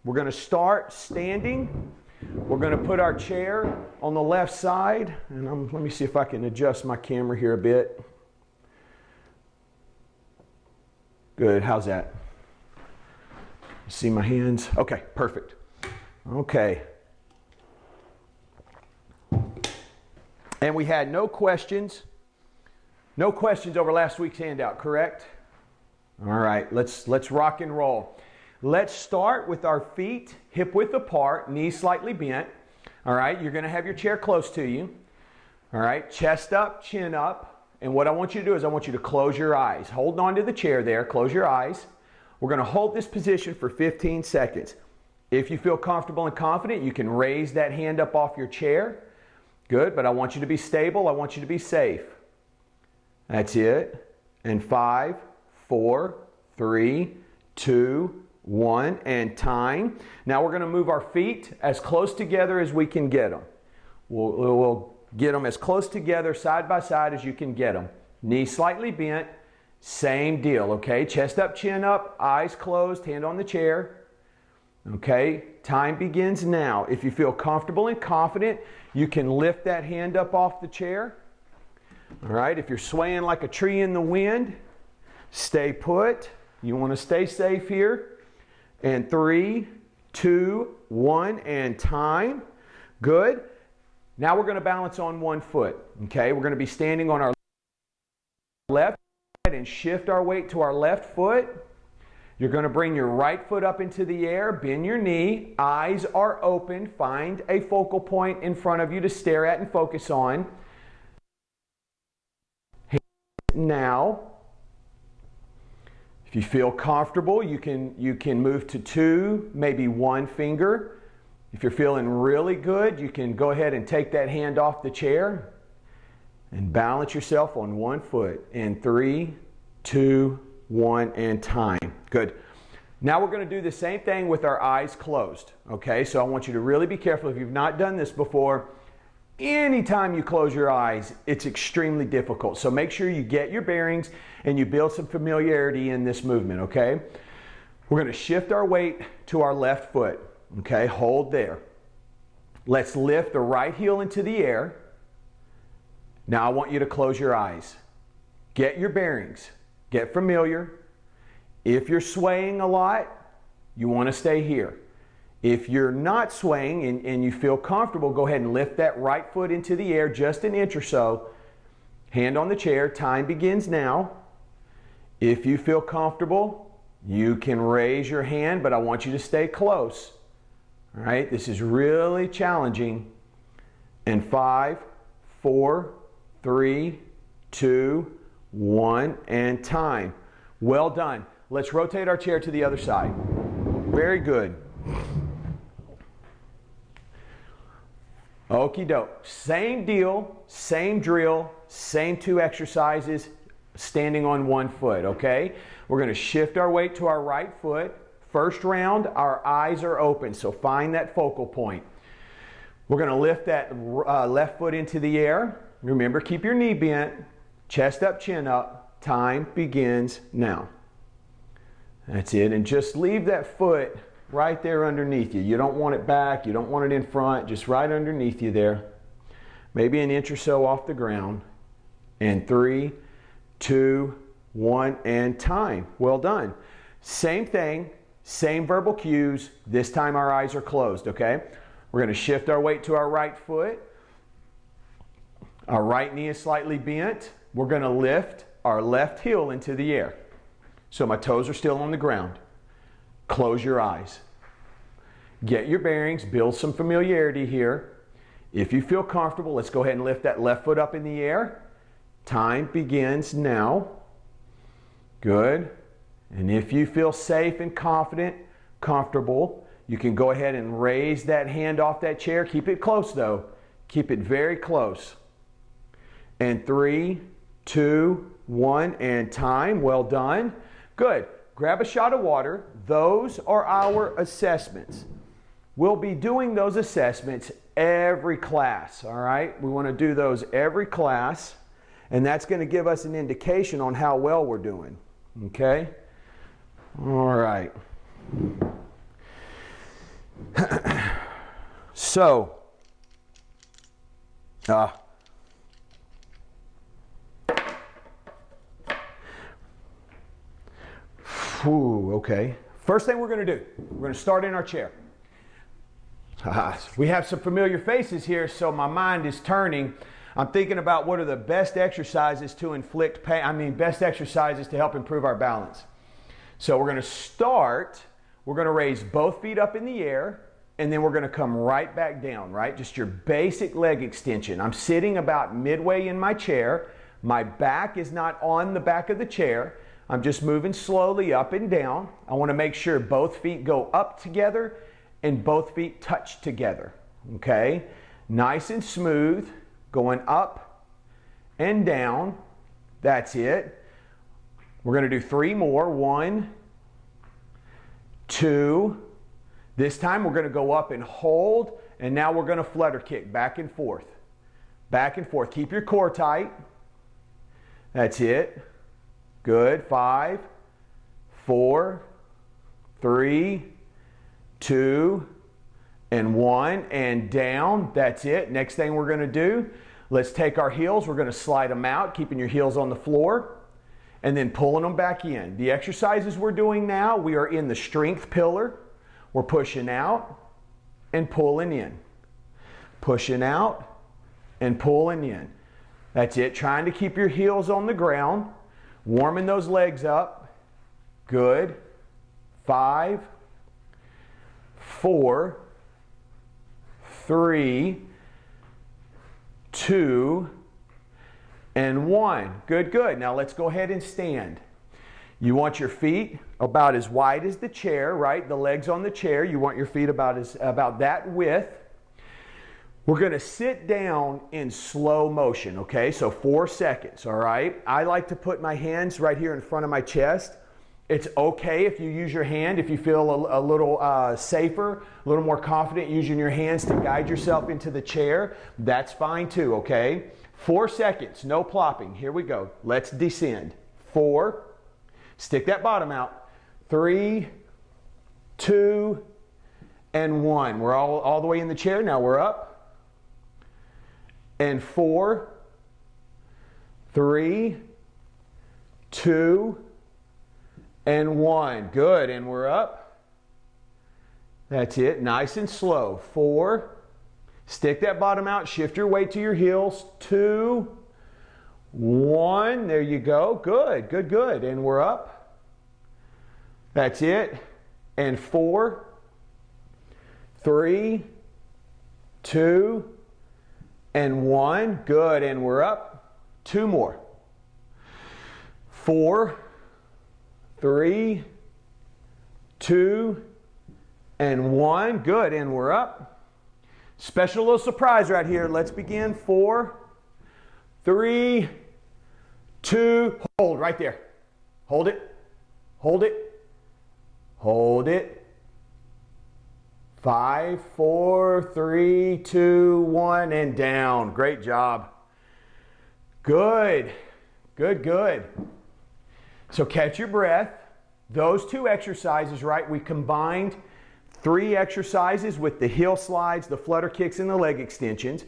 We're going to start standing. We're going to put our chair on the left side. And let me see if I can adjust my camera here a bit. Good. How's that? See my hands? Okay, perfect. Okay. And we had no questions. No questions over last week's handout, correct? All right, let's rock and roll. Let's start with our feet hip width apart, knees slightly bent. All right, you're going to have your chair close to you. All right, chest up, chin up. And what I want you to do is I want you to close your eyes. Hold on to the chair there, close your eyes. We're going to hold this position for 15 seconds. If you feel comfortable and confident, you can raise that hand up off your chair. Good, but I want you to be stable. I want you to be safe. That's it. And 5, 4, 3, 2, 1, and time. Now we're going to move our feet as close together as we can get them. We'll get them as close together side by side as you can get them. Knees slightly bent. Same deal, okay? Chest up, chin up, eyes closed, hand on the chair. Okay, time begins now. If you feel comfortable and confident, you can lift that hand up off the chair. All right, if you're swaying like a tree in the wind, stay put. You want to stay safe here. And 3, 2, 1, and time. Good. Now we're going to balance on one foot. Okay, we're going to be standing on our left and shift our weight to our left foot. You're going to bring your right foot up into the air, bend your knee, eyes are open, find a focal point in front of you to stare at and focus on. Now, if you feel comfortable, you can move to 2, maybe 1 finger. If you're feeling really good, you can go ahead and take that hand off the chair and balance yourself on one foot. In 3, 2, 1, and time. Good. Now we're going to do the same thing with our eyes closed. Okay, so I want you to really be careful. If you've not done this before, anytime you close your eyes, it's extremely difficult. So make sure you get your bearings and you build some familiarity in this movement, okay? We're going to shift our weight to our left foot. Okay, hold there. Let's lift the right heel into the air. Now I want you to close your eyes. Get your bearings. Get familiar. If you're swaying a lot, you want to stay here. If you're not swaying and you feel comfortable, go ahead and lift that right foot into the air just an inch or so. Hand on the chair. Time begins now. If you feel comfortable, you can raise your hand, but I want you to stay close. All right, this is really challenging. And 5, 4, 3, 2, 1, and time. Well done. Let's rotate our chair to the other side. Very good. Okie doke. Same deal, same drill, same 2 exercises, standing on one foot, okay? We're going to shift our weight to our right foot. First round, our eyes are open, so find that focal point. We're going to lift that left foot into the air. Remember, keep your knee bent, chest up, chin up. Time begins now. That's it, and just leave that foot right there underneath you. You don't want it back, you don't want it in front, just right underneath you there. Maybe an inch or so off the ground. And 3, 2, 1, and time. Well done. Same thing, same verbal cues. This time our eyes are closed, okay? We're going to shift our weight to our right foot. Our right knee is slightly bent. We're going to lift our left heel into the air. So my toes are still on the ground. Close your eyes. Get your bearings, build some familiarity here. If you feel comfortable, let's go ahead and lift that left foot up in the air. Time begins now. Good. And if you feel safe and confident, comfortable, you can go ahead and raise that hand off that chair. Keep it close though. Keep it very close. And 3, 2, 1, and time. Well done. Good. Grab a shot of water. Those are our assessments. We'll be doing those assessments every class, all right? We want to do those every class, and that's going to give us an indication on how well we're doing, okay? All right. So, okay. First thing we're going to do, we're going to start in our chair. We have some familiar faces here, so my mind is turning. I'm thinking about what are the best exercises to inflict pain, best exercises to help improve our balance. So we're going to start, we're going to raise both feet up in the air, and then we're going to come right back down, right? Just your basic leg extension. I'm sitting about midway in my chair. My back is not on the back of the chair. I'm just moving slowly up and down. I want to make sure both feet go up together and both feet touch together, okay? Nice and smooth, going up and down. That's it. We're going to do 3 more. 1, 2. This time we're going to go up and hold, and now we're going to flutter kick back and forth. Back and forth. Keep your core tight. That's it. Good. 5, 4, 3, 2, and 1, and down. That's it. Next thing we're going to do, let's take our heels. We're going to slide them out, keeping your heels on the floor, and then pulling them back in. The exercises we're doing now, we are in the strength pillar. We're pushing out and pulling in. Pushing out and pulling in. That's it. Trying to keep your heels on the ground. Warming those legs up. Good. 5, 4, 3, 2, and 1. Good, good. Now let's go ahead and stand. You want your feet about as wide as the chair, right? The legs on the chair. You want your feet about that width. We're going to sit down in slow motion, okay? So 4 seconds, all right? I like to put my hands right here in front of my chest. It's okay if you use your hand, if you feel a little safer, a little more confident using your hands to guide yourself into the chair. That's fine too, okay? 4 seconds, no plopping. Here we go. Let's descend. 4. Stick that bottom out. 3, 2, and 1. We're all the way in the chair. Now we're up. And 4, 3, 2, and 1. Good. And we're up. That's it. Nice and slow. 4. Stick that bottom out. Shift your weight to your heels. 2, 1. There you go. Good. Good, good. And we're up. That's it. And 4, 3, 2, and 1. Good. And we're up. 2 more. 4, 3, 2, and 1. Good. And we're up. Special little surprise right here. Let's begin. 4, 3, 2. Hold right there. Hold it. Hold it. Hold it. 5, 4, 3, 2, 1, and down. Great job. Good. Good, good. So catch your breath. Those 2 exercises, right? We combined 3 exercises with the heel slides, the flutter kicks, and the leg extensions.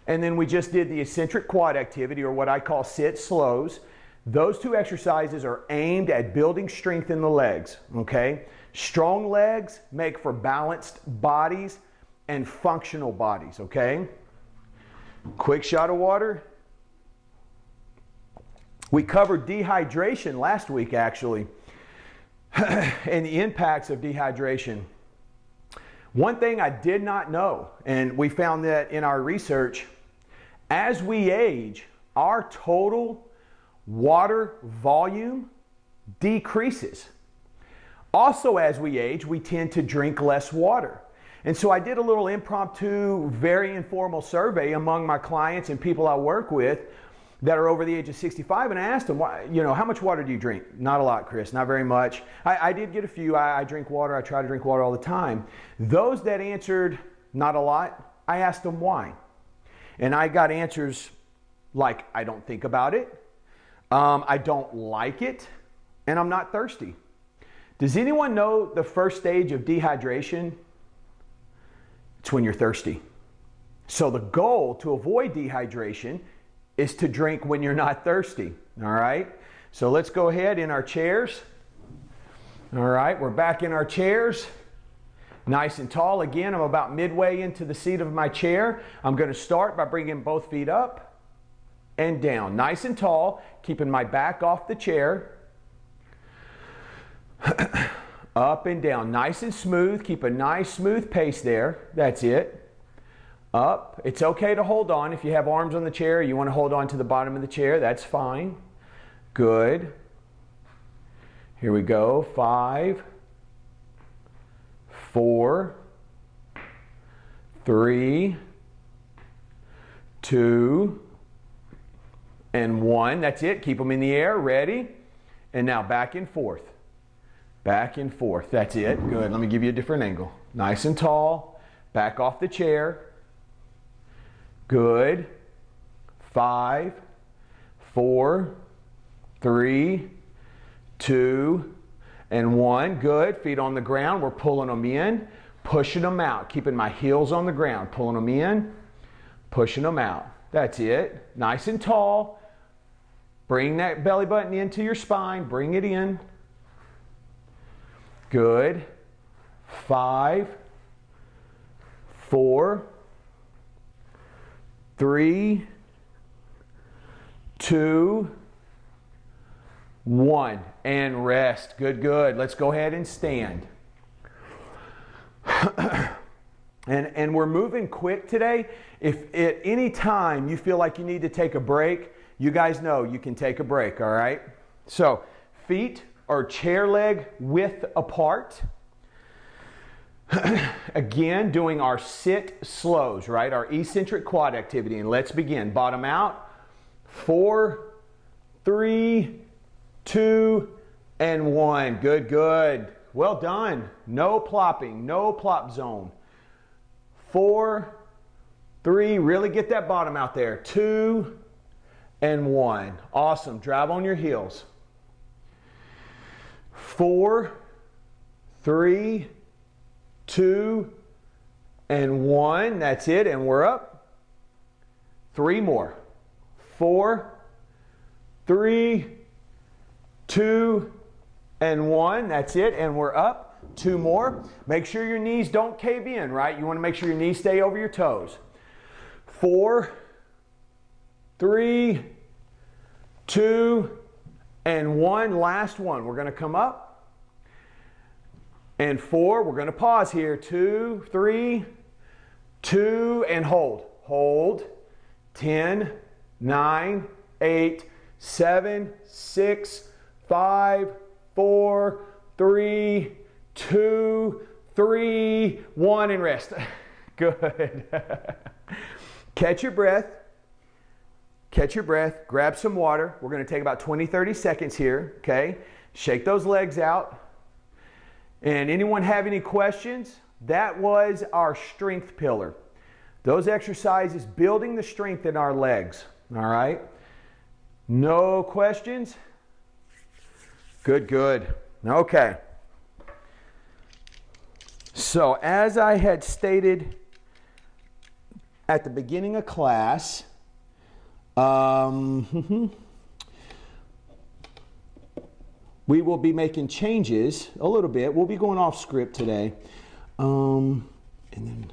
And then we just did the eccentric quad activity, or what I call sit slows. Those 2 exercises are aimed at building strength in the legs, okay? Strong legs make for balanced bodies and functional bodies, okay? Quick shot of water. We covered dehydration last week, actually, and the impacts of dehydration. One thing I did not know, and we found that in our research, as we age, our total water volume decreases. Also, as we age, we tend to drink less water. And so I did a little impromptu, very informal survey among my clients and people I work with that are over the age of 65, and I asked them, how much water do you drink? Not a lot, Chris, not very much. I did get a few. I drink water. I try to drink water all the time. Those that answered not a lot, I asked them why. And I got answers like, I don't think about it, I don't like it, and I'm not thirsty. Does anyone know the first stage of dehydration? It's when you're thirsty. So the goal to avoid dehydration is to drink when you're not thirsty. All right? So let's go ahead in our chairs. All right, we're back in our chairs. Nice and tall. Again, I'm about midway into the seat of my chair. I'm going to start by bringing both feet up and down. Nice and tall, keeping my back off the chair. Up and down, nice and smooth. Keep a nice smooth pace there. That's it. Up. It's okay to hold on. If you have arms on the chair, you want to hold on to the bottom of the chair, that's fine. Good. Here we go. 5, 4, 3, 2, and 1. That's it. Keep them in the air. Ready? And now back and forth. Back and forth. That's it. Good. Let me give you a different angle. Nice and tall. Back off the chair. Good. 5, 4, 3, 2, and 1. Good. Feet on the ground. We're pulling them in, pushing them out. Keeping my heels on the ground. Pulling them in, pushing them out. That's it. Nice and tall. Bring that belly button into your spine. Bring it in. Good. 5, 4, 3, 2, 1. And rest. Good, good. Let's go ahead and stand. And we're moving quick today. If at any time you feel like you need to take a break, you guys know you can take a break, all right? So, feet or chair leg width apart. Again, doing our sit slows, right? Our eccentric quad activity. And let's begin. Bottom out. 4, 3, 2, and 1. Good, good. Well done. No plopping, no plop zone. 4, 3, really get that bottom out there. 2, and 1. Awesome. Drive on your heels. 4, 3, 2, and 1. That's it. And we're up. 3 more. 4, 3, 2, and 1. That's it. And we're up. 2 more. Make sure your knees don't cave in, right? You want to make sure your knees stay over your toes. 4, 3, 2, and 1. Last one. We're going to come up. And 4. We're going to pause here. 2, 3, 2, and hold. Hold. 10, 9, 8, 7, 6, 5, 4, 3, 2, 3, 1, and rest. Good. Catch your breath. Catch your breath. Grab some water. We're going to take about 20, 30 seconds here, okay? Shake those legs out. And anyone have any questions? That was our strength pillar. Those exercises building the strength in our legs, all right? No questions? Good, good. Okay. So as I had stated at the beginning of class, we will be making changes a little bit. We'll be going off script today. And then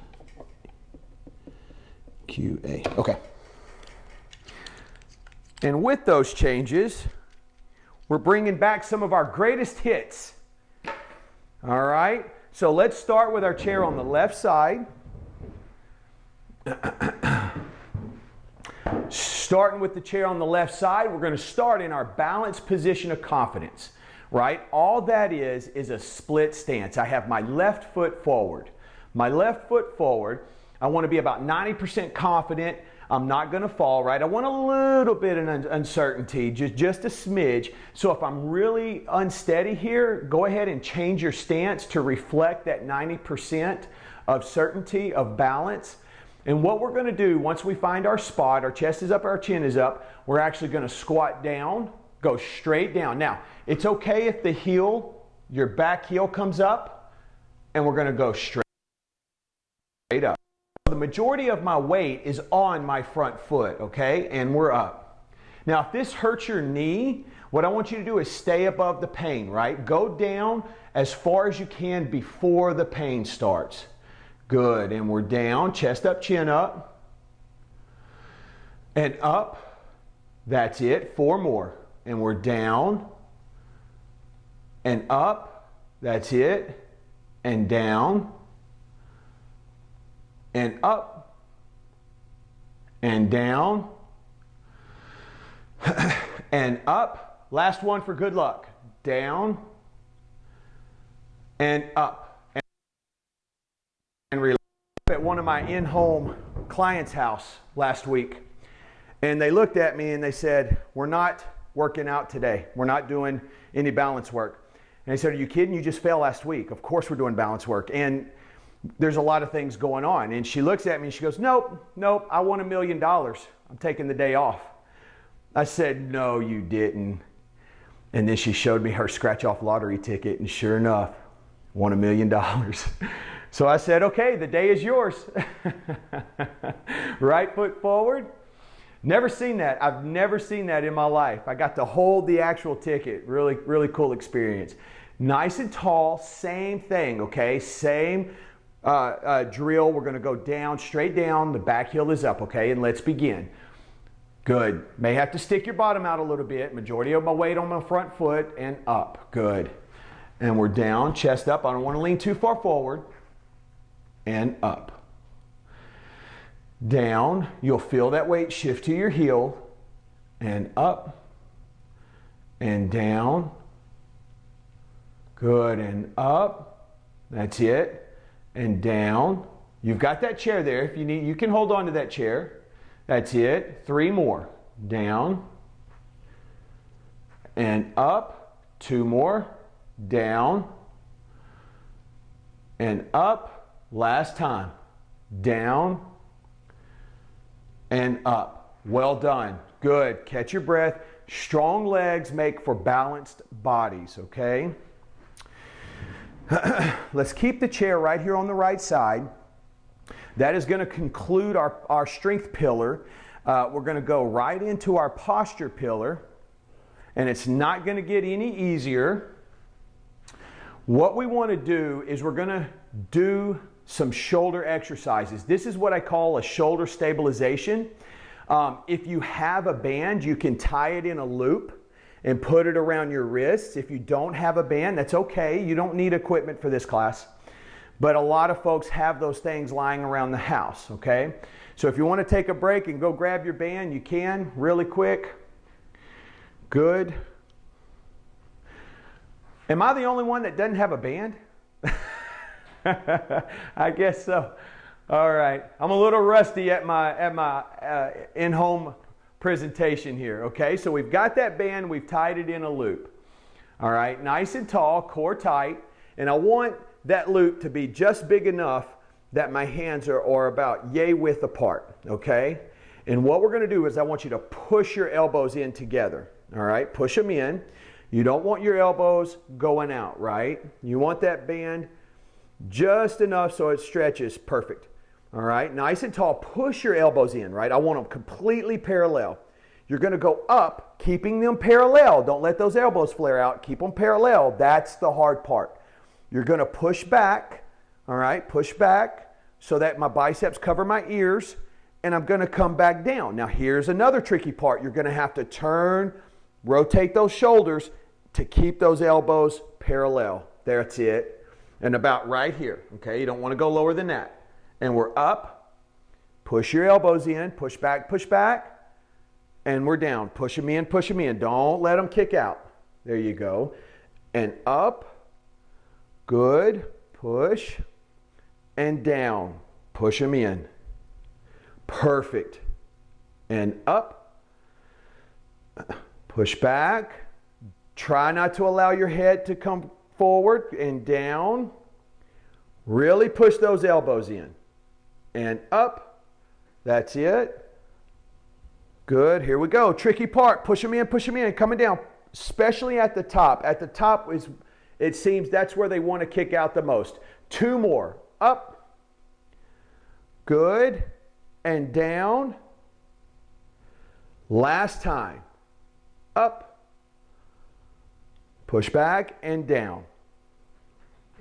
QA. Okay. And with those changes, we're bringing back some of our greatest hits. All right. So let's start with our chair on the left side. Starting with the chair on the left side, we're going to start in our balanced position of confidence, right? All that is a split stance. I have my left foot forward. My left foot forward. I want to be about 90% confident. I'm not going to fall, right? I want a little bit of uncertainty, just a smidge. So if I'm really unsteady here, go ahead and change your stance to reflect that 90% of certainty, of balance. And what we're going to do once we find our spot, our chest is up, our chin is up, we're actually going to squat down, go straight down. Now, it's okay if the heel, your back heel comes up, and we're going to go straight. straight up. The majority of my weight is on my front foot, okay? And we're up. Now, if this hurts your knee, what I want you to do is stay above the pain, right? Go down as far as you can before the pain starts. Good, and we're down, chest up, chin up. And up. That's it, 4 more. And we're down. And up. That's it. And down. And up. And down. And up. Last one for good luck. Down. And up. And relax. At one of my in-home clients' house last week. And they looked at me and they said, we're not working out today. We're not doing any balance work. And I said, are you kidding? You just fell last week. Of course we're doing balance work. And there's a lot of things going on. And she looks at me and she goes, nope, I won $1 million. I'm taking the day off. I said, no, you didn't. And then she showed me her scratch-off lottery ticket. And sure enough, won $1 million. So I said, okay, the day is yours. Right foot forward. Never seen that. I've never seen that in my life. I got to hold the actual ticket. Really, really cool experience. Nice and tall, same thing, okay? Same drill. We're going to go down, straight down. The back heel is up, okay? And let's begin. Good. May have to stick your bottom out a little bit. Majority of my weight on my front foot and up. Good. And we're down, chest up. I don't want to lean too far forward. And up. Down, you'll feel that weight shift to your heel, and up, and down. Good, and up. That's it. And down. You've got that chair there. If you need, you can hold on to that chair. That's it. 3 more. Down, and up. 2 more. Down, and up. Last time. Down, and up. Well done. Good. Catch your breath. Strong legs make for balanced bodies, okay? Let's keep the chair right here on the right side. That is going to conclude our strength pillar. We're going to go right into our posture pillar, and it's not going to get any easier. What we want to do is we're going to do some shoulder exercises. This is what I call a shoulder stabilization. If you have a band, you can tie it in a loop and put it around your wrists. If you don't have a band, that's okay. You don't need equipment for this class. But a lot of folks have those things lying around the house, okay? So if you want to take a break and go grab your band, you can really quick. Good. Am I the only one that doesn't have a band? I guess so. All right. I'm a little rusty at my in-home presentation here. Okay, so we've got that band. We've tied it in a loop. All right, nice and tall, core tight. And I want that loop to be just big enough that my hands are about yay width apart. Okay? And what we're going to do is I want you to push your elbows in together. All right, push them in. You don't want your elbows going out, right? You want that band just enough so it stretches perfect. All right, nice and tall. Push your elbows in, right? I want them completely parallel. You're going to go up, keeping them parallel. Don't let those elbows flare out. Keep them parallel. That's the hard part. You're going to push back, all right? Push back so that my biceps cover my ears, and I'm going to come back down. Now, here's another tricky part. You're going to have to turn, rotate those shoulders to keep those elbows parallel. That's it. And about right here, okay? You don't want to go lower than that. And we're up. Push your elbows in. Push back, and we're down. Push them in, push them in. Don't let them kick out. There you go. And up. Good. Push. And down. Push them in. Perfect. And up. Push back. Try not to allow your head to come forward and down. Really push those elbows in. And up. That's it. Good. Here we go. Tricky part. Push them in, coming down. Especially at the top. At the top is, it seems that's where they want to kick out the most. 2 more. Up. Good. And down. Last time. Up. Push back and down.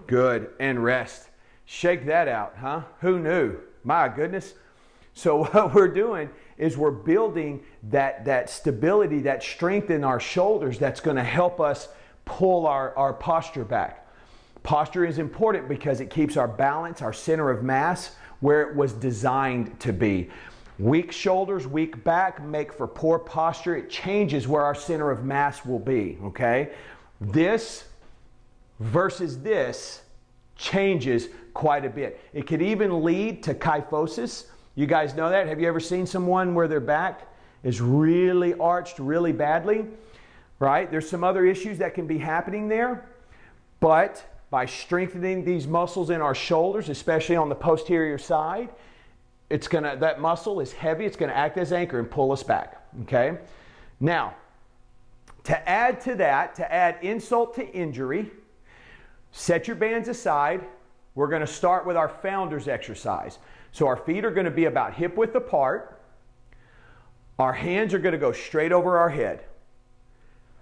Good. And rest. Shake that out, huh? Who knew? My goodness. So what we're doing is we're building that stability, that strength in our shoulders that's going to help us pull our posture back. Posture is important because it keeps our balance, our center of mass, where it was designed to be. Weak shoulders, weak back make for poor posture. It changes where our center of mass will be, okay? This versus this changes quite a bit. It could even lead to kyphosis. You guys know that? Have you ever seen someone where their back is really arched really badly? Right? There's some other issues that can be happening there, but by strengthening these muscles in our shoulders, especially on the posterior side, that muscle is heavy, it's gonna act as anchor and pull us back, okay? Now, to add to that, to add insult to injury, set your bands aside. We're gonna start with our founder's exercise. So our feet are gonna be about hip width apart. Our hands are gonna go straight over our head.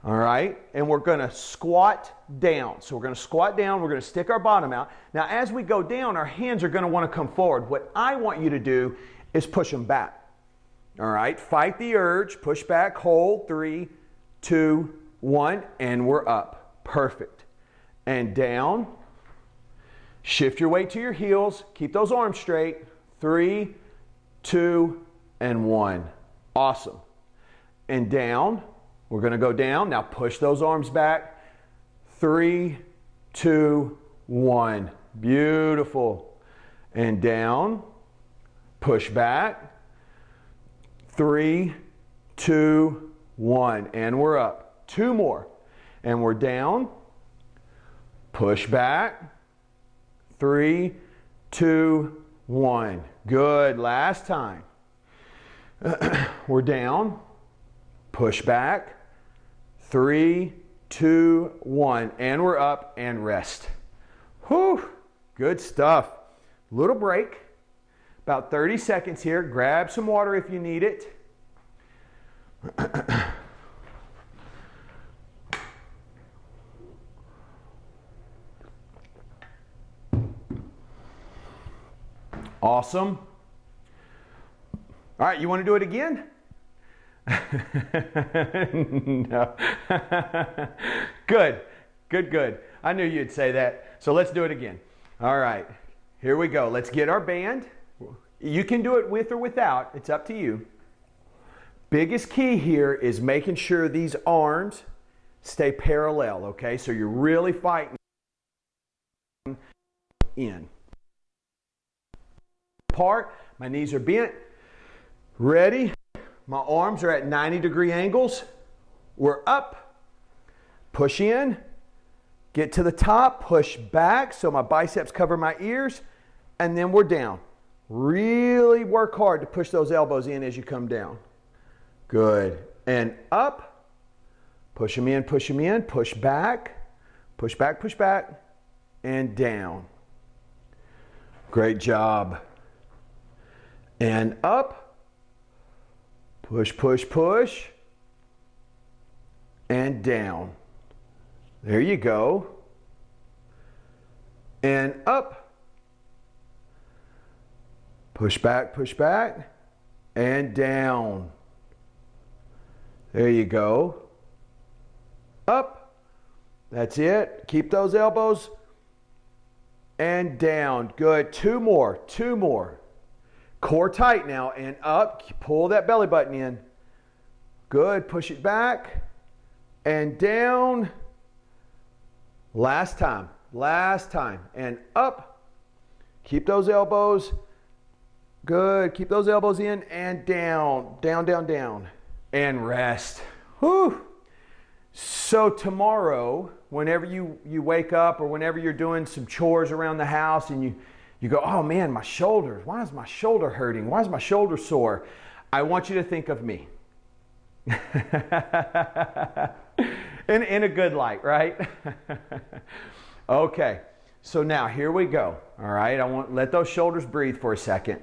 All right, and we're gonna squat down. So we're gonna squat down, we're gonna stick our bottom out. Now as we go down, our hands are gonna wanna come forward. What I want you to do is push them back. All right, fight the urge, push back, hold, 3, 2, 1, and we're up. Perfect. And down. Shift your weight to your heels, keep those arms straight. 3, 2, and 1. Awesome. And down. We're going to go down. Now push those arms back. 3, 2, 1. Beautiful. And down. Push back. 3, 2, 1. And we're up. 2 more. And we're down. Push back. 3, 2, 1. Good. Last time. We're down. Push back. 3, 2, 1. And we're up and rest. Whew. Good stuff. Little break. About 30 seconds here. Grab some water if you need it. Awesome. All right, you want to do it again? No. Good, good, good. I knew you'd say that. So let's do it again. All right, here we go. Let's get our band. You can do it with or without. It's up to you. Biggest key here is making sure these arms stay parallel, okay? So you're really fighting in. Apart, my knees are bent. Ready? My arms are at 90-degree angles. We're up. Push in. Get to the top. Push back so my biceps cover my ears. And then we're down. Really work hard to push those elbows in as you come down. Good. And up. Push them in, push them in. Push back. Push back, push back. And down. Great job. And up. Push, push, push. And down. There you go. And up. Push back, and down. There you go. Up. That's it. Keep those elbows. And down. Good. 2 more. 2 more. Core tight now, and up. Pull that belly button in. Good. Push it back. And down. Last time. Last time. And up. Keep those elbows. Good. Keep those elbows in and down. Down, down, down. And rest. Whew. So tomorrow, whenever you wake up or whenever you're doing some chores around the house and you go, oh man, my shoulders, why is my shoulder hurting? Why is my shoulder sore? I want you to think of me. in a good light, right? Okay, so now here we go. All right, I want let those shoulders breathe for a second.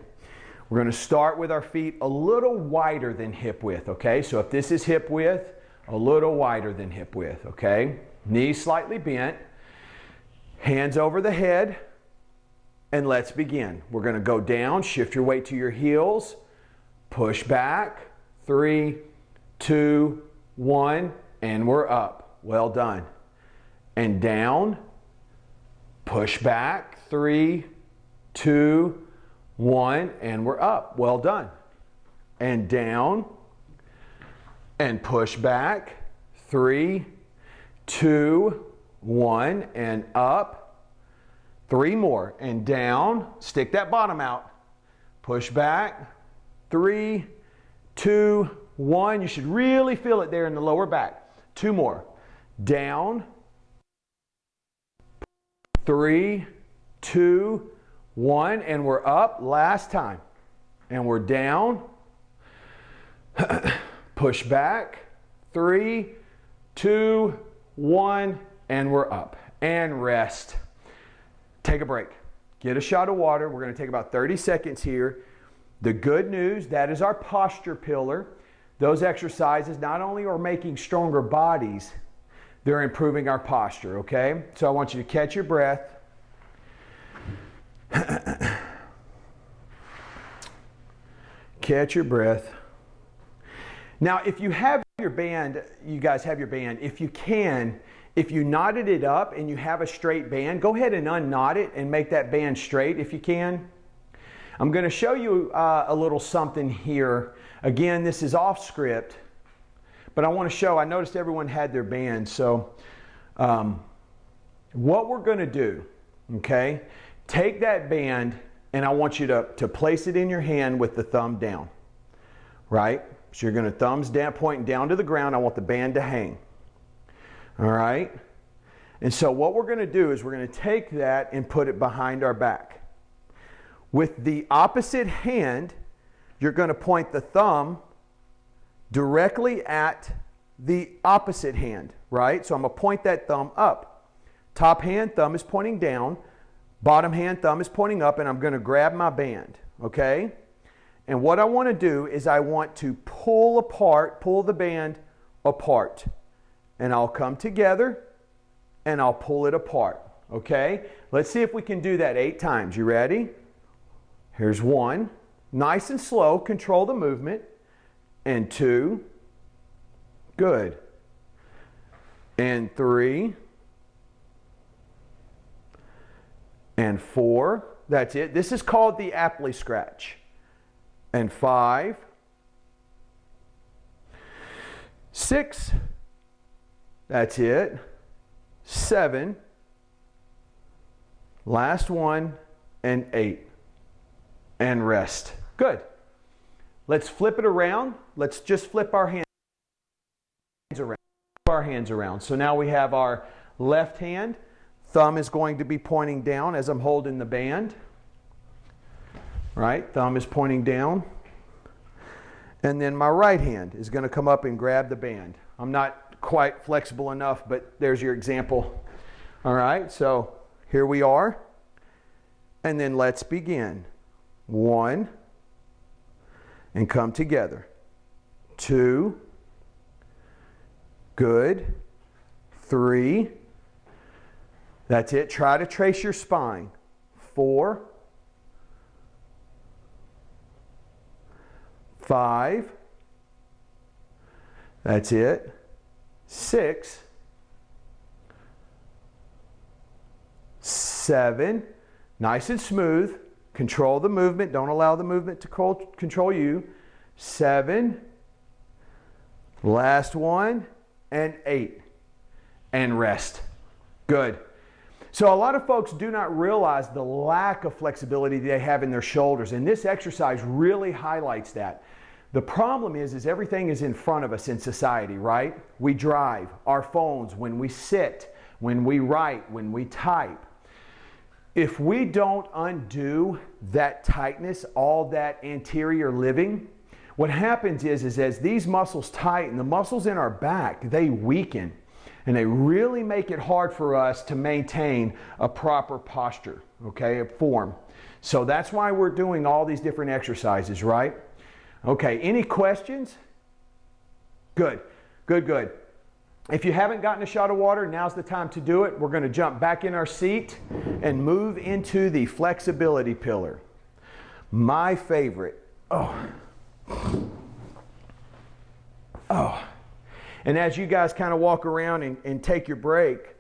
We're going to start with our feet a little wider than hip width, okay? So if this is hip width, a little wider than hip width, okay? Knees slightly bent, hands over the head, and let's begin. We're going to go down, shift your weight to your heels, push back, 3, 2, 1, and we're up. Well done. And down, push back, 3, 2, 1, and we're up. Well done. And down, and push back, 3, 2, 1, and up. 3 more, and down, stick that bottom out. Push back, 3, 2, 1. You should really feel it there in the lower back. 2 more. Down, 3, 2, 1, and we're up. Last time. And we're down. Push back. 3, 2, 1, and we're up. And rest. Take a break. Get a shot of water. We're going to take about 30 seconds here. The good news, that is our posture pillar. Those exercises not only are making stronger bodies, they're improving our posture, okay? So I want you to catch your breath. Catch your breath. Now, if you have your band, you guys have your band, if you can, if you knotted it up and you have a straight band, go ahead and unknot it and make that band straight if you can. I'm going to show you a little something here. Again, this is off script, but I want to show, I noticed everyone had their band, so what we're going to do, okay, take that band and I want you to place it in your hand with the thumb down, right? So you're going to thumbs down, pointing down to the ground. I want the band to hang. All right? And so what we're going to do is we're going to take that and put it behind our back. With the opposite hand, you're going to point the thumb directly at the opposite hand, right? So I'm going to point that thumb up. Top hand, thumb is pointing down. Bottom hand, thumb is pointing up, and I'm going to grab my band, okay? And what I want to do is I want to pull the band apart. And I'll come together and I'll pull it apart, okay? Let's see if we can do that 8 times. You ready? Here's 1. Nice and slow, control the movement. And 2. Good. And 3. And 4. That's it. This is called the Apley scratch. And 5. 6. That's it. 7. Last one. And 8. And rest. Good. Let's flip it around. Let's just flip our hands around. So now we have our left hand. Thumb is going to be pointing down as I'm holding the band. Right? Thumb is pointing down. And then my right hand is going to come up and grab the band. I'm not quite flexible enough, but there's your example. All right, so here we are. And then let's begin. 1, and come together. 2, good. 3, that's it. Try to trace your spine. 4, 5, that's it. 6, 7, nice and smooth. Control the movement. Don't allow the movement to control you. 7, last one, and 8. And rest. Good. So a lot of folks do not realize the lack of flexibility they have in their shoulders, and this exercise really highlights that. The problem is everything is in front of us in society, right? We drive, our phones, when we sit, when we write, when we type. If we don't undo that tightness, all that anterior living, what happens is as these muscles tighten, the muscles in our back, they weaken. And they really make it hard for us to maintain a proper posture, okay, a form. So that's why we're doing all these different exercises, right? Okay, any questions? Good, good, good. If you haven't gotten a shot of water, now's the time to do it. We're going to jump back in our seat and move into the flexibility pillar. My favorite. Oh. And as you guys kind of walk around and take your break,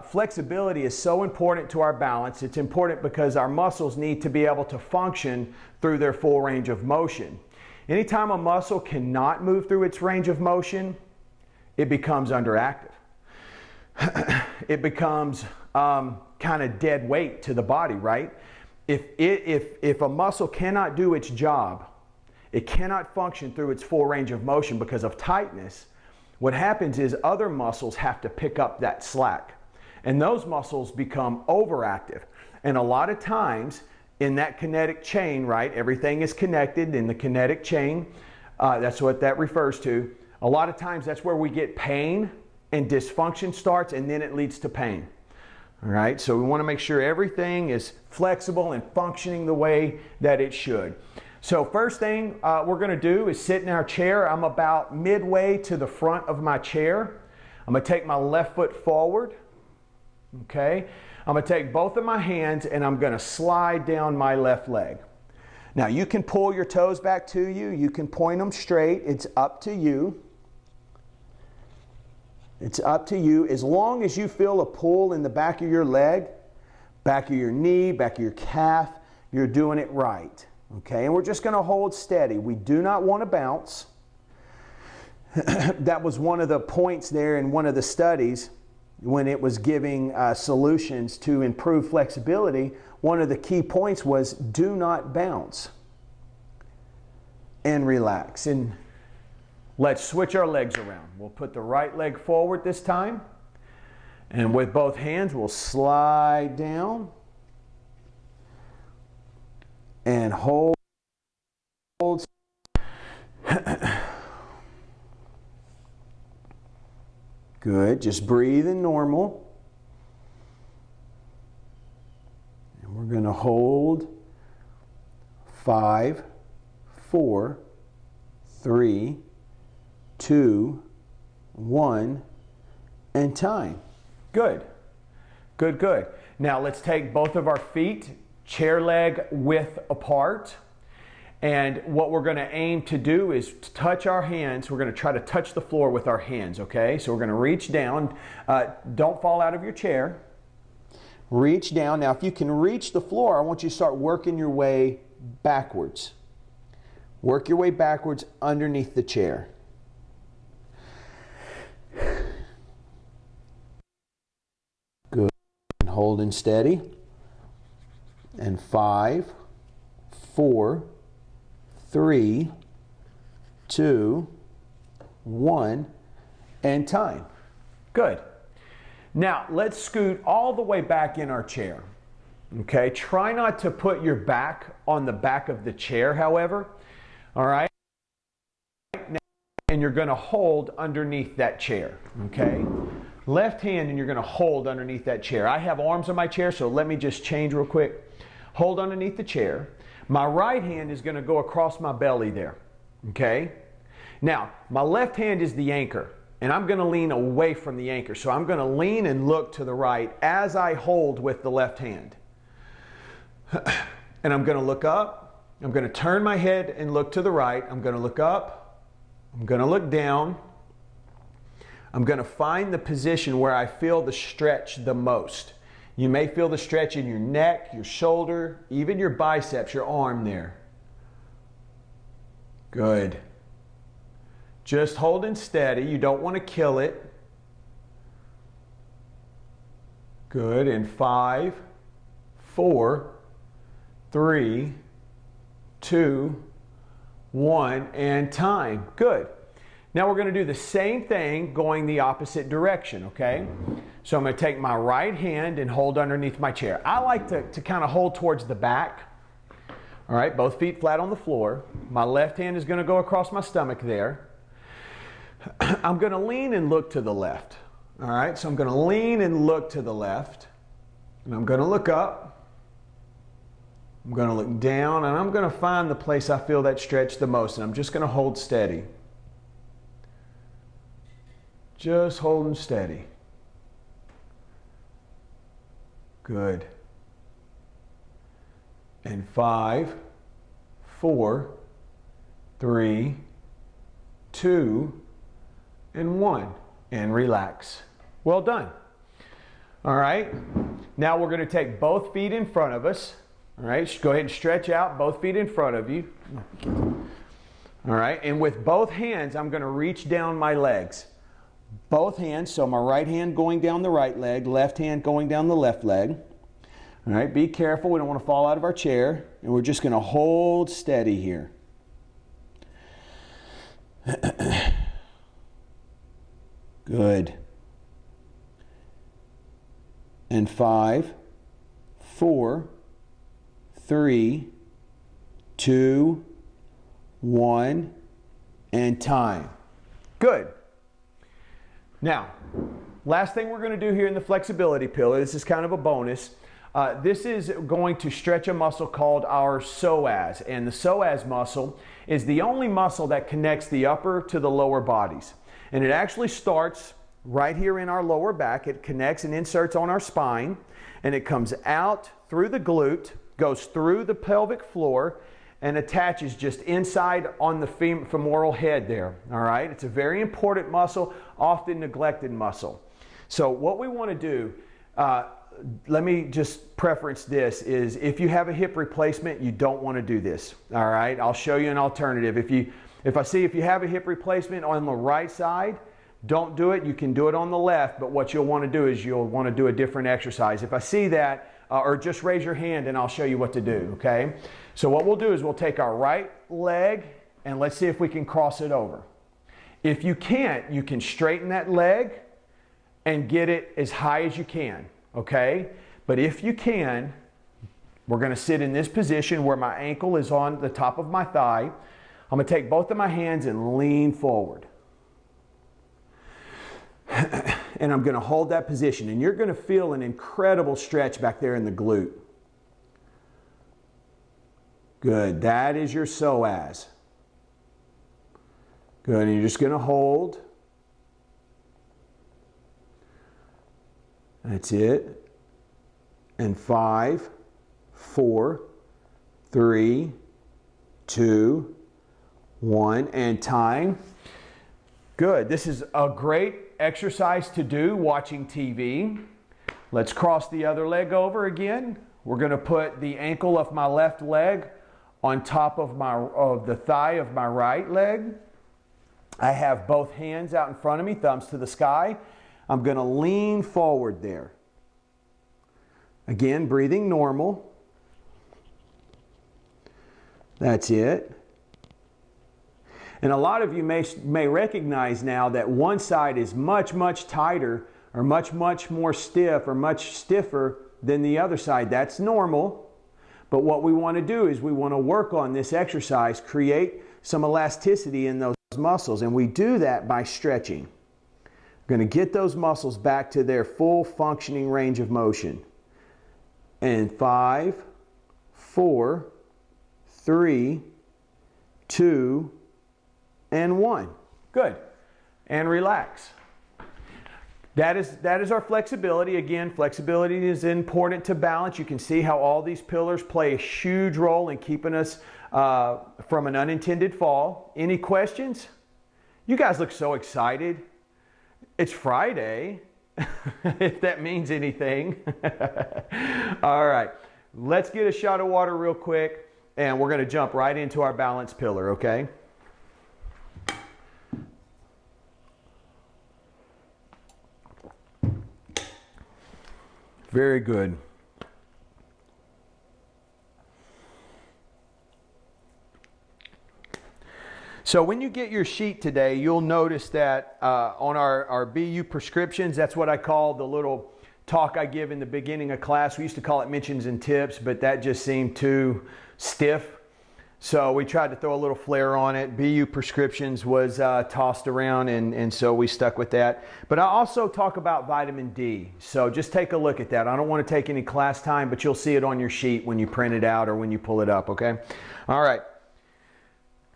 flexibility is so important to our balance. It's important because our muscles need to be able to function through their full range of motion. Anytime a muscle cannot move through its range of motion, it becomes underactive. It becomes kind of dead weight to the body, right? If a muscle cannot do its job, it cannot function through its full range of motion because of tightness, what happens is other muscles have to pick up that slack. And those muscles become overactive. And a lot of times in that kinetic chain, right, everything is connected in the kinetic chain. That's what that refers to. A lot of times that's where we get pain and dysfunction starts, and then it leads to pain. All right, so we want to make sure everything is flexible and functioning the way that it should. So first thing we're going to do is sit in our chair. I'm about midway to the front of my chair. I'm going to take my left foot forward. Okay, I'm going to take both of my hands and I'm going to slide down my left leg. Now you can pull your toes back to you. You can point them straight. It's up to you. It's up to you. As long as you feel a pull in the back of your leg, back of your knee, back of your calf, you're doing it right. Okay, and we're just going to hold steady. We do not want to bounce. That was one of the points there in one of the studies when it was giving solutions to improve flexibility. One of the key points was do not bounce and relax. And let's switch our legs around. We'll put the right leg forward this time. And with both hands, we'll slide down and hold. Good. Just breathe in normal. And we're going to hold 5, 4, 3, 2, 1, and time. Good. Good, good. Now let's take both of our feet chair leg width apart. And what we're going to aim to do is to touch our hands. We're going to try to touch the floor with our hands, okay? So we're going to reach down. Don't fall out of your chair. Reach down. Now, if you can reach the floor, I want you to start working your way backwards. Work your way backwards underneath the chair. Good. And holding steady. And 5, 4, 3, 2, 1, and time. Good. Now, let's scoot all the way back in our chair. Okay, try not to put your back on the back of the chair, however. All right? And you're going to hold underneath that chair. Okay? Left hand, and you're going to hold underneath that chair. I have arms on my chair, so let me just change real quick. Hold underneath the chair. My right hand is going to go across my belly there, okay? Now, my left hand is the anchor, and I'm going to lean away from the anchor. So I'm going to lean and look to the right as I hold with the left hand. And I'm going to look up. I'm going to turn my head and look to the right. I'm going to look up. I'm going to look down. I'm going to find the position where I feel the stretch the most. You may feel the stretch in your neck, your shoulder, even your biceps, your arm there. Good. Just holding steady. You don't want to kill it. Good. And 5, 4, 3, 2, 1, and time. Good. Now we're going to do the same thing going the opposite direction, okay? So I'm going to take my right hand and hold underneath my chair. I like to kind of hold towards the back. All right, both feet flat on the floor. My left hand is going to go across my stomach there. I'm going to lean and look to the left. All right, so I'm going to lean and look to the left. And I'm going to look up. I'm going to look down and I'm going to find the place I feel that stretch the most, and I'm just going to hold steady. Just holding steady. Good. And 5, 4, 3, 2, and 1. And relax. Well done. All right. Now we're going to take both feet in front of us. All right. Go ahead and stretch out both feet in front of you. All right. And with both hands, I'm going to reach down my legs. Both hands. So my right hand going down the right leg, left hand going down the left leg. All right. Be careful. We don't want to fall out of our chair. And we're just going to hold steady here. Good. And 5, 4, 3, 2, 1, and time. Good. Now, last thing we're going to do here in the flexibility pillar, this is kind of a bonus. This is going to stretch a muscle called our psoas. And the psoas muscle is the only muscle that connects the upper to the lower bodies. And it actually starts right here in our lower back. It connects and inserts on our spine, and it comes out through the glute, goes through the pelvic floor, and attaches just inside on the femoral head there. All right, it's a very important muscle, often neglected muscle. So what we want to do, let me just preference this, is if you have a hip replacement, you don't want to do this. All right, I'll show you an alternative. If you have a hip replacement on the right side, don't do it. You can do it on the left, but what you'll want to do is you'll want to do a different exercise. If I see that, or just raise your hand and I'll show you what to do, okay? So what we'll do is we'll take our right leg and let's see if we can cross it over. If you can't, you can straighten that leg and get it as high as you can, okay? But if you can, we're going to sit in this position where my ankle is on the top of my thigh. I'm going to take both of my hands and lean forward. And I'm going to hold that position. And you're going to feel an incredible stretch back there in the glute. Good. That is your psoas. Good. And you're just going to hold. That's it. And 5, 4, 3, 2, 1, and time. Good. This is a great exercise to do watching TV. Let's cross the other leg over again. We're going to put the ankle of my left leg on top of the thigh of my right leg. I have both hands out in front of me, thumbs to the sky. I'm going to lean forward there. Again, breathing normal. That's it. And a lot of you may recognize now that one side is much, much tighter or much, much more stiff or much stiffer than the other side. That's normal. But what we want to do is we want to work on this exercise, create some elasticity in those muscles. And we do that by stretching. We're going to get those muscles back to their full functioning range of motion. And 5, 4, 3, 2, and 1. Good. And relax. That is our flexibility. Again, flexibility is important to balance. You can see how all these pillars play a huge role in keeping us from an unintended fall. Any questions? You guys look so excited. It's Friday, if that means anything. All right. Let's get a shot of water real quick, and we're going to jump right into our balance pillar, okay? Very good. So when you get your sheet today, you'll notice that on our BU prescriptions, that's what I call the little talk I give in the beginning of class. We used to call it mentions and tips, but that just seemed too stiff. So we tried to throw a little flair on it. BU Prescriptions was tossed around, and so we stuck with that. But I also talk about vitamin D. So just take a look at that. I don't want to take any class time, but you'll see it on your sheet when you print it out or when you pull it up, okay? All right.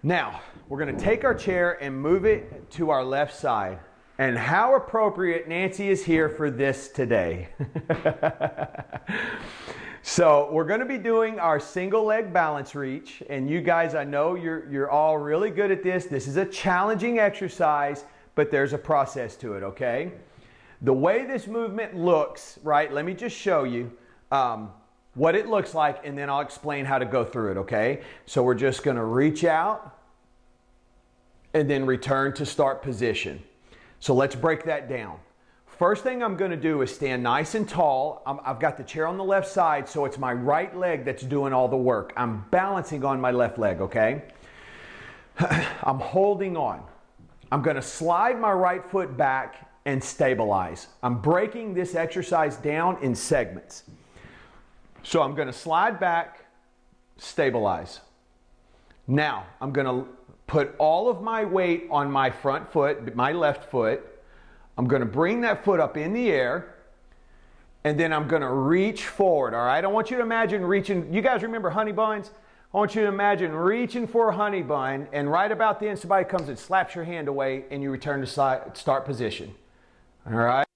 Now, we're going to take our chair and move it to our left side. And how appropriate Nancy is here for this today. So we're going to be doing our single leg balance reach, and you guys, I know you're all really good at this. This is a challenging exercise, but there's a process to it, okay? The way this movement looks, right, let me just show you what it looks like, and then I'll explain how to go through it, okay? So we're just going to reach out and then return to start position. So let's break that down. First thing I'm going to do is stand nice and tall. I've got the chair on the left side, so it's my right leg that's doing all the work. I'm balancing on my left leg, okay? I'm holding on. I'm going to slide my right foot back and stabilize. I'm breaking this exercise down in segments. So I'm going to slide back, stabilize. Now, I'm going to put all of my weight on my front foot, my left foot. I'm going to bring that foot up in the air, and then I'm going to reach forward, all right? I want you to imagine reaching. You guys remember honey buns? I want you to imagine reaching for a honey bun, and right about then somebody comes and slaps your hand away, and you return to start position. All right?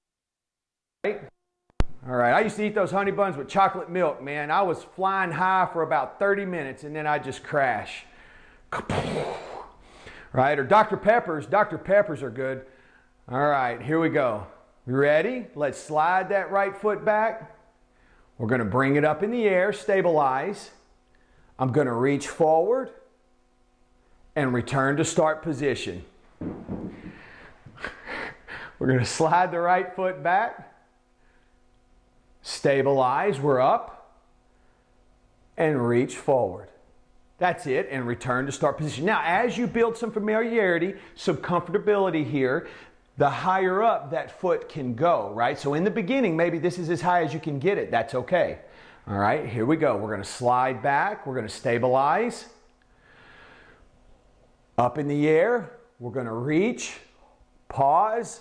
All right. I used to eat those honey buns with chocolate milk, man. I was flying high for about 30 minutes, and then I just crash. Right? Or Dr. Peppers. Dr. Peppers are good. All right, here we go. You ready? Let's slide that right foot back. We're going to bring it up in the air, stabilize. I'm going to reach forward and return to start position. We're going to slide the right foot back, stabilize, we're up, and reach forward. That's it, and return to start position. Now, as you build some familiarity, some comfortability here, the higher up that foot can go, right? So in the beginning, maybe this is as high as you can get it. That's okay. All right, here we go. We're going to slide back. We're going to stabilize. Up in the air. We're going to reach, pause,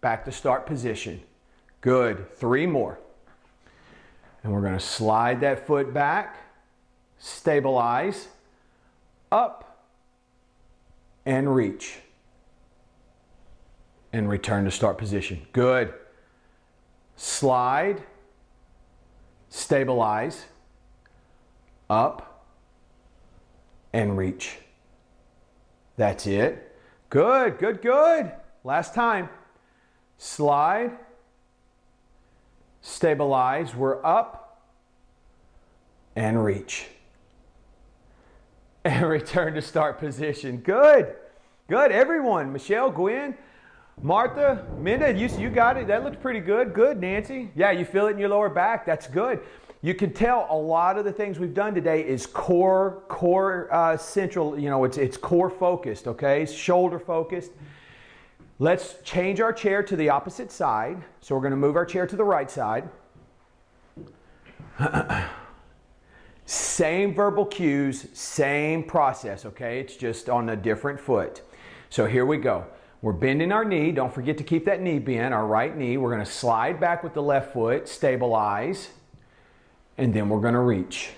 back to start position. Good. 3 more. And we're going to slide that foot back, stabilize, up, and reach. And return to start position. Good. Slide, stabilize, up, and reach. That's it. Good, good, good. Last time. Slide, stabilize, we're up, and reach. And return to start position. Good, good. Everyone, Michelle, Gwen, Martha, Minda, you got it. That looks pretty good. Good, Nancy. Yeah, you feel it in your lower back. That's good. You can tell a lot of the things we've done today is core central, you know, it's core focused, okay? Shoulder focused. Let's change our chair to the opposite side. So we're going to move our chair to the right side. Same verbal cues, same process, okay? It's just on a different foot. So here we go. We're bending our knee. Don't forget to keep that knee bent, our right knee. We're going to slide back with the left foot, stabilize, and then we're going to reach.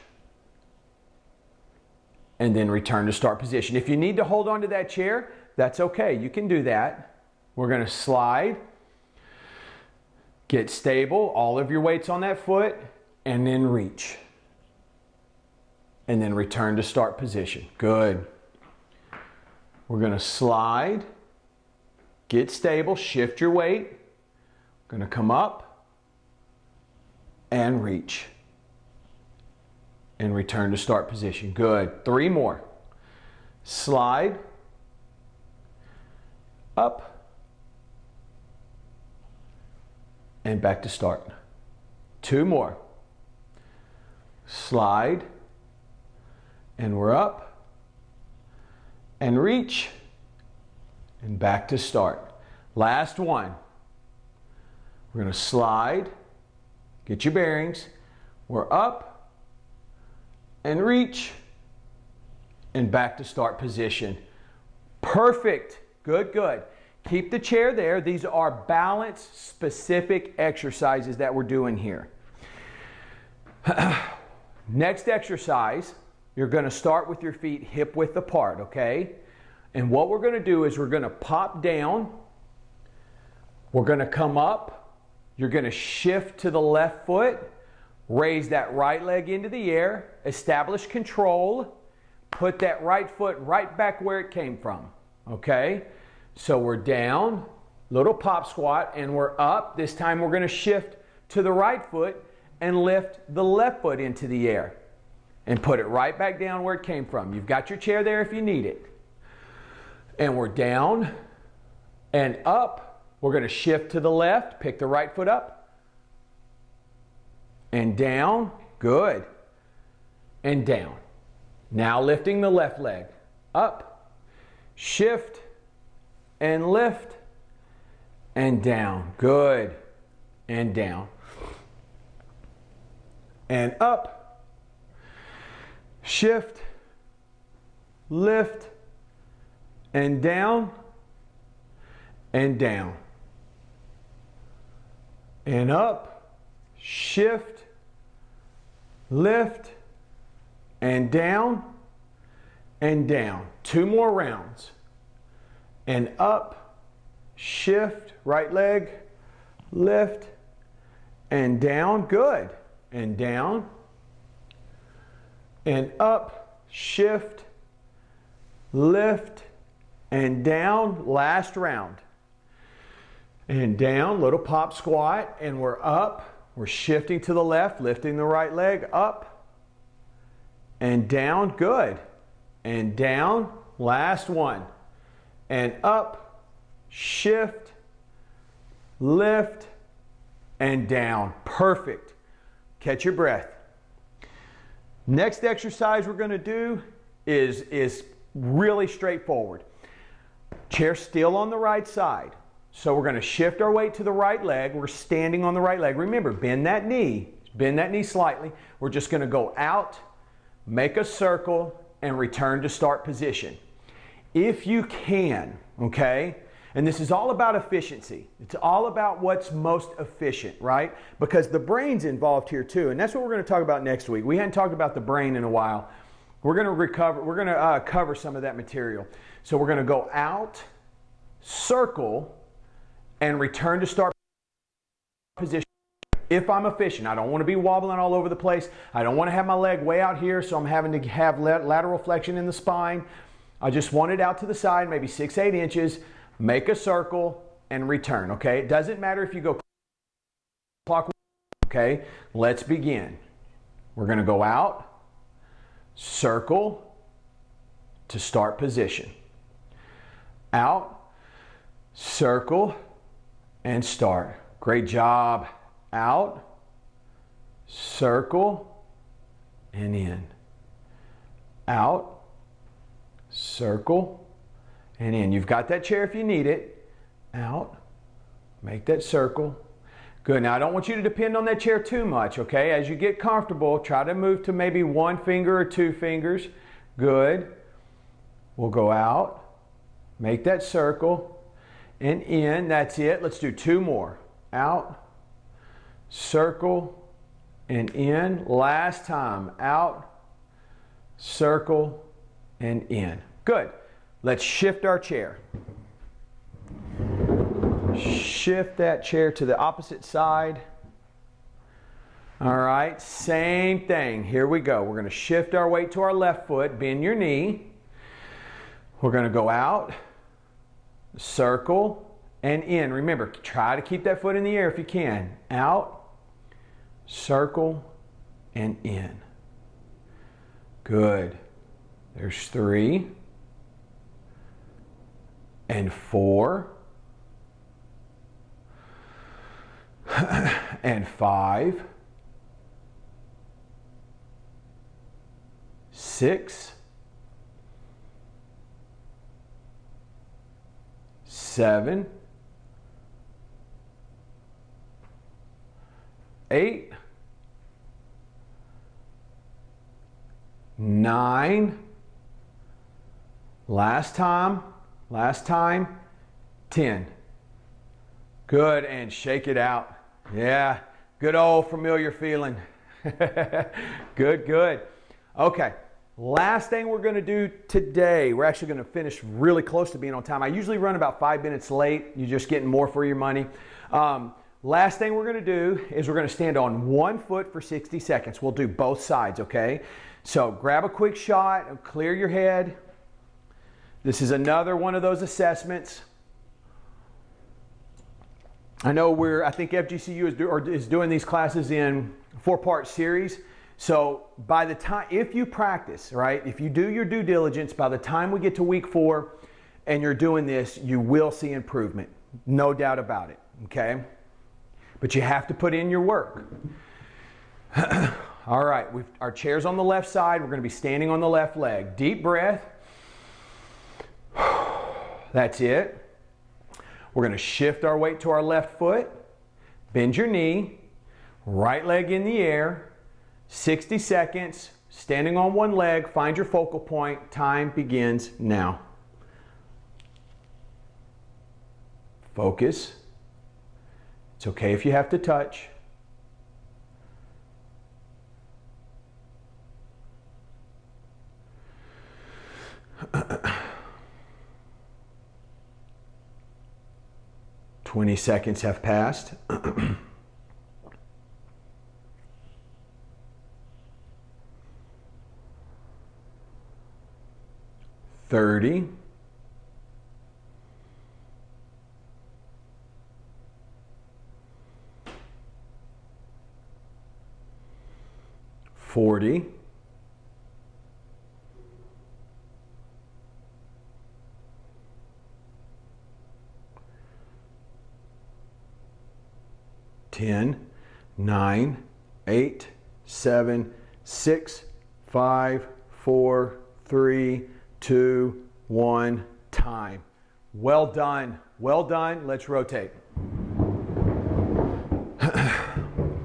And then return to start position. If you need to hold on to that chair, that's okay. You can do that. We're going to slide, get stable, all of your weight's on that foot, and then reach. And then return to start position. Good. We're going to slide, get stable, shift your weight. Going to come up and reach. And return to start position. Good. 3 more. Slide, up, and back to start. 2 more. Slide, and we're up, and reach, and back to start. Last one. We're going to slide, get your bearings. We're up, and reach, and back to start position. Perfect. Good, good. Keep the chair there. These are balance specific exercises that we're doing here. Next exercise, you're going to start with your feet hip width apart, okay? And what we're going to do is we're going to pop down. We're going to come up. You're going to shift to the left foot. Raise that right leg into the air. Establish control. Put that right foot right back where it came from, okay? So we're down, little pop squat, and we're up. This time we're going to shift to the right foot and lift the left foot into the air and put it right back down where it came from. You've got your chair there if you need it. And we're down and up. We're going to shift to the left, pick the right foot up and down. Good. And down. Now lifting the left leg up, shift and lift and down. Good. And down. And up, shift, lift, and down, and down. And up, shift, lift, and down, and down. 2 more rounds. And up, shift, right leg, lift, and down. Good. And down. And up, shift, lift, and down. Last round. And down, little pop squat, and we're up. We're shifting to the left, lifting the right leg, up, and down. Good. And down. Last one. And up, shift, lift, and down. Perfect. Catch your breath. Next exercise we're going to do is really straightforward. Chair still on the right side. So we're going to shift our weight to the right leg. We're standing on the right leg. Remember, bend that knee slightly. We're just going to go out, make a circle, and return to start position. If you can, okay? And this is all about efficiency. It's all about what's most efficient, right? Because the brain's involved here too, and that's what we're going to talk about next week. We hadn't talked about the brain in a while. We're going to cover some of that material. So we're going to go out, circle, and return to start position. If I'm efficient, I don't want to be wobbling all over the place. I don't want to have my leg way out here, so I'm having to have lateral flexion in the spine. I just want it out to the side, maybe 6-8 inches. Make a circle and return, okay? It doesn't matter if you go clockwise, okay? Let's begin. We're going to go out, circle to start position. Out, circle, and start. Great job. Out, circle, and in. Out, circle, and in. You've got that chair if you need it. Out, make that circle. Good. Now I don't want you to depend on that chair too much, okay? As you get comfortable, try to move to maybe 1 finger or 2 fingers. Good. We'll go out, make that circle, and in. That's it. Let's do 2 more. Out, circle, and in. Last time. Out, circle, and in. Good. Let's shift our chair. Shift that chair to the opposite side. All right, same thing. Here we go. We're going to shift our weight to our left foot. Bend your knee. We're going to go out, circle, and in. Remember, try to keep that foot in the air if you can. Out, circle, and in. Good. There's 3 and 4 and 5, 6, 7, 8, 9, Last time, 10. Good, and shake it out. Yeah, good old familiar feeling. Good, good. Okay, last thing we're gonna do today, we're actually gonna finish really close to being on time. I usually run about 5 minutes late. You're just getting more for your money. Last thing we're gonna do is we're gonna stand on one foot for 60 seconds. We'll do both sides, okay? So grab a quick shot and clear your head. This is another one of those assessments. I know I think FGCU is doing these classes in 4-part series. So by the time, if you practice, right, if you do your due diligence, by the time we get to week 4 and you're doing this, you will see improvement. No doubt about it, okay? But you have to put in your work. All right, our chair's on the left side. We're going to be standing on the left leg. Deep breath. That's it. We're going to shift our weight to our left foot. Bend your knee. Right leg in the air. 60 seconds. Standing on one leg. Find your focal point. Time begins now. Focus. It's okay if you have to touch. Twenty seconds have passed. 30. 40. 10, 9, 8, 7, 6, 5, 4, 3, 2, 1, time. Well done. Well done. Let's rotate.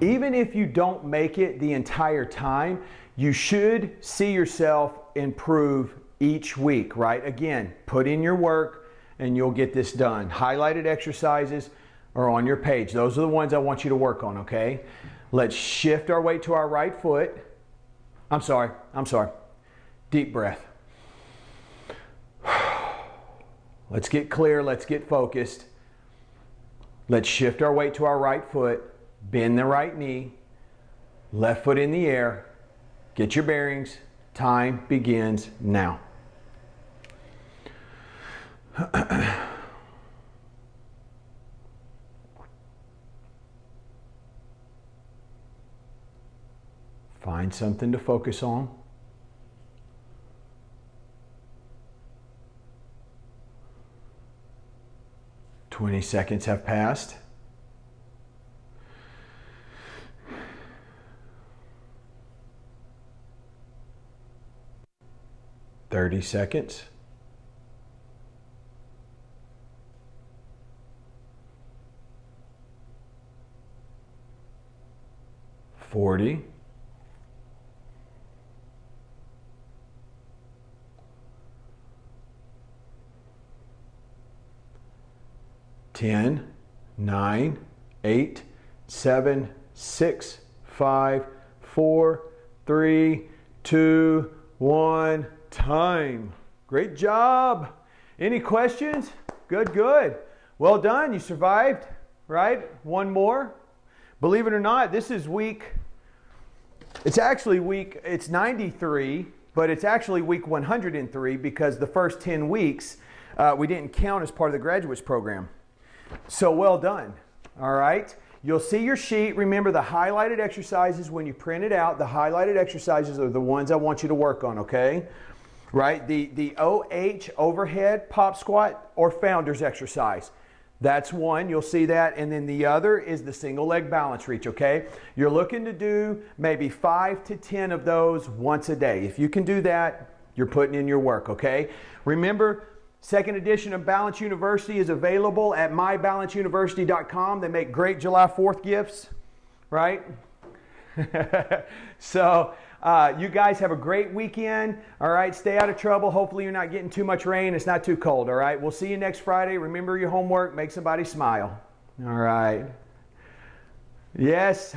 Even if you don't make it the entire time, you should see yourself improve each week, right? Again, put in your work and you'll get this done. Highlighted exercises are on your page. Those are the ones I want you to work on, okay? Let's shift our weight to our right foot. I'm sorry. Deep breath. Let's get clear. Let's get focused. Let's shift our weight to our right foot. Bend the right knee. Left foot in the air. Get your bearings. Time begins now. Find something to focus on. Twenty seconds have passed. 30 seconds. 40. 10, 9, 8, 7, 6, 5, 4, 3, 2, 1, time. Great job. Any questions? Good, good. Well done. You survived, right? One more. Believe it or not, this is it's 93, but it's actually week 103 because the first 10 weeks we didn't count as part of the graduates program. So well done. All right. You'll see your sheet. Remember the highlighted exercises when you print it out. The highlighted exercises are the ones I want you to work on, okay? Right? The OH overhead pop squat or founder's exercise. That's one. You'll see that. And then the other is the single leg balance reach, okay? You're looking to do maybe 5 to 10 of those once a day. If you can do that, you're putting in your work, okay? Remember, second edition of Balance University is available at mybalanceuniversity.com. They make great July 4th gifts, right? So you guys have a great weekend. All right, stay out of trouble. Hopefully you're not getting too much rain. It's not too cold. All right, we'll see you next Friday. Remember your homework. Make somebody smile. All right. Yes.